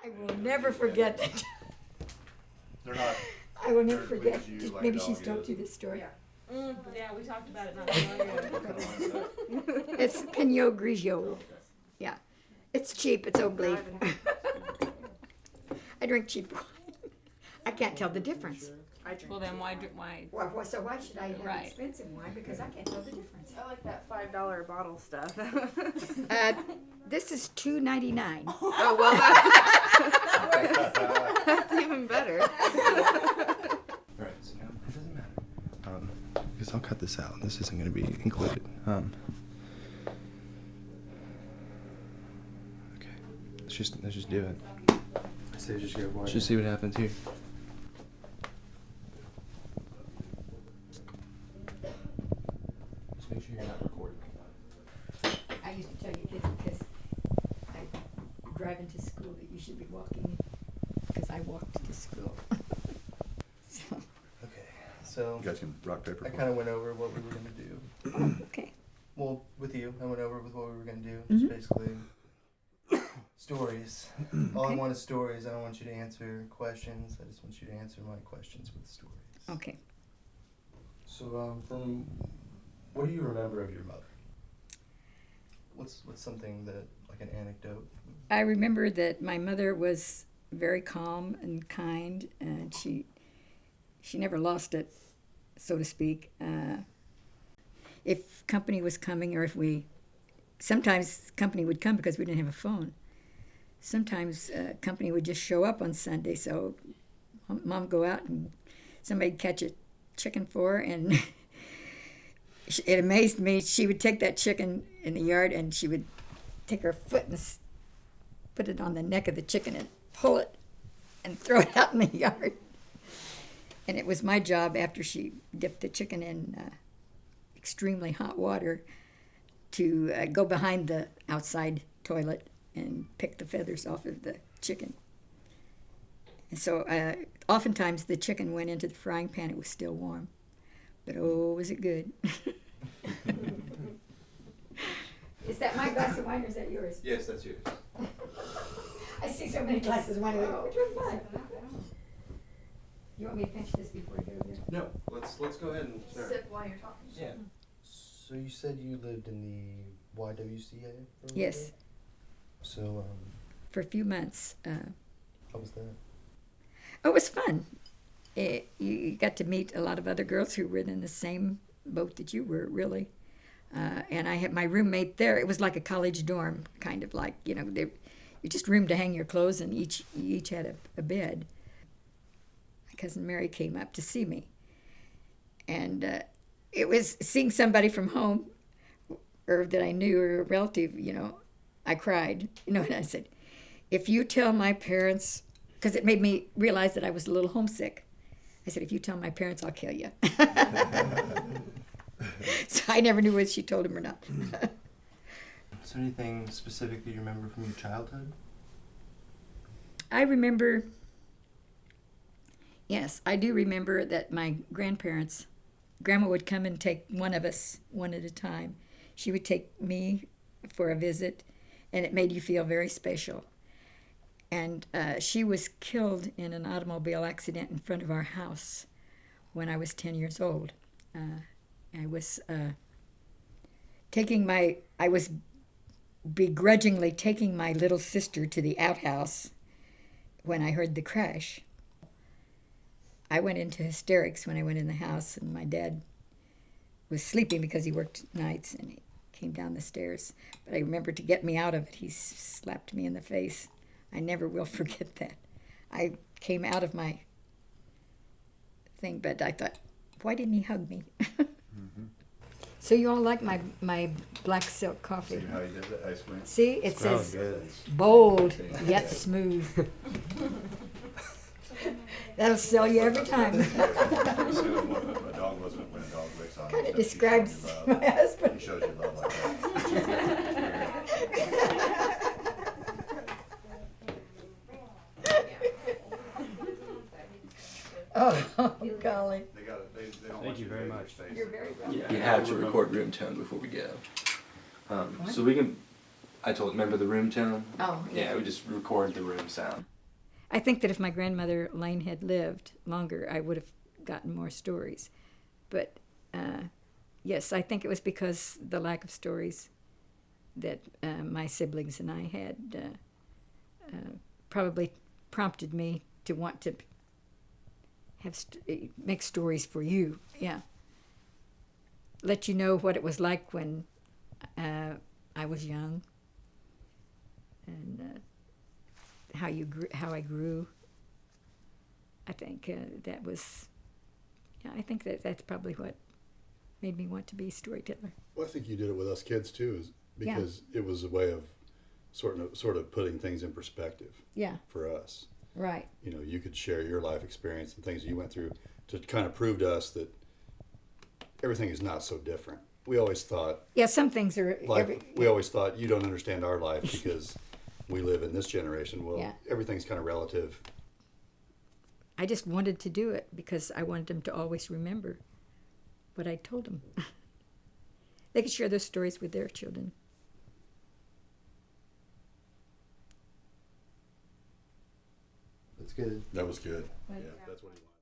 I will never forget that. They're not. I will never they're forget. as you, like Maybe a she's dog told is. you this story. Yeah. Yeah, we talked about it not too long ago. What kind of wine is that? It's Pinot Grigio. Yeah. It's cheap. It's Oak Leaf. I drink cheap wine. I can't tell the difference. Well, then why? Well, so why should I have Right. expensive wine? Because I can't tell the difference. I like that $5 bottle stuff. This is $2.99. Oh well, that's even better. Alright, so now it doesn't matter. Because I'll cut this out. This isn't going to be included. Okay. Let's just do it. I say just go for Let's it. just see what happens here. Just make sure you're not recording. I used to tell you kids because I drive into school that you should be walking because I walked to school. So, Okay, so You guys can rock, paper, I kind of went over what we were gonna do. okay. Well, with you, I went over with what we were gonna do. Mhm. Just basically stories. All I Okay. want is stories. I don't want you to answer questions. I just want you to answer my questions with stories. Okay. So, from what do you remember of your mother? What's something that, like an anecdote? I remember that my mother was very calm and kind, and she never lost it, so to speak. If company was coming, or sometimes company would come because we didn't have a phone. Sometimes company would just show up on Sunday, so Mom would go out and somebody'd catch a chicken for her, and it amazed me. She would take that chicken in the yard, and she would take her foot and put it on the neck of the chicken and pull it and throw it out in the yard. And it was my job, after she dipped the chicken in extremely hot water, to go behind the outside toilet and pick the feathers off of the chicken. And so oftentimes the chicken went into the frying pan. It was still warm. But oh, was it good. Is that my glass of wine, or is that yours? Yes, that's yours. I see so many glasses of wine. I go, which one's mine? You want me to finish this before you go there? No, let's go ahead and start. Sip while you're talking. Yeah. So you said you lived in the YWCA for a little Yes. bit? So, For a few months. how was that? Oh, it was fun. You got to meet a lot of other girls who were in the same boat that you were, really. And I had my roommate there. It was like a college dorm, kind of like, you just room to hang your clothes, and you each had a bed. My cousin Mary came up to see me. And it was seeing somebody from home, or that I knew, or a relative, I cried, and I said, if you tell my parents, because it made me realize that I was a little homesick. I said, if you tell my parents, I'll kill you. So I never knew whether she told him or not. Is there anything specific that you remember from your childhood? I remember, yes, I do remember that my grandparents, Grandma would come and take one of us one at a time. She would take me for a visit, and it made you feel very special. And she was killed in an automobile accident in front of our house when I was 10 years old. I was begrudgingly taking my little sister to the outhouse when I heard the crash. I went into hysterics when I went in the house, and my dad was sleeping because he worked nights, and he came down the stairs. But I remember, to get me out of it, he slapped me in the face. I never will forget that. I came out of my thing, but I thought, why didn't he hug me? Mm-hmm. So you all like my black silk coffee? See how you did that? I squint. See, it Smells says good. bold yet smooth. That'll sell you every time. So a dog wasn't when a dog licks on. Kind of it, he describes shows you my love. husband. He shows you love like that. Oh, golly. They don't Thank want you to very make much. your face. You're very welcome. You have to record room tone before we go. So we can, remember the room tone? Oh, Yeah, we just record the room sound. I think that if my grandmother Lane had lived longer, I would have gotten more stories. But yes, I think it was because the lack of stories that my siblings and I had probably prompted me to want to have make stories for you. Yeah, let you know what it was like when I was young, and how I grew. I think that was. Yeah, I think that's probably what made me want to be a storyteller. Well, I think you did it with us kids too, because it was a way of sort of putting things in perspective. Yeah. For us. Right. You know, you could share your life experience and things you went through to kind of prove to us that everything is not so different. We always thought. Yeah, some things are. We always thought you don't understand our life because we live in this generation. Well, Yeah. Everything's kind of relative. I just wanted to do it because I wanted them to always remember what I told them. They could share those stories with their children. That's good. That was good. Right. Yeah, that's what he wanted.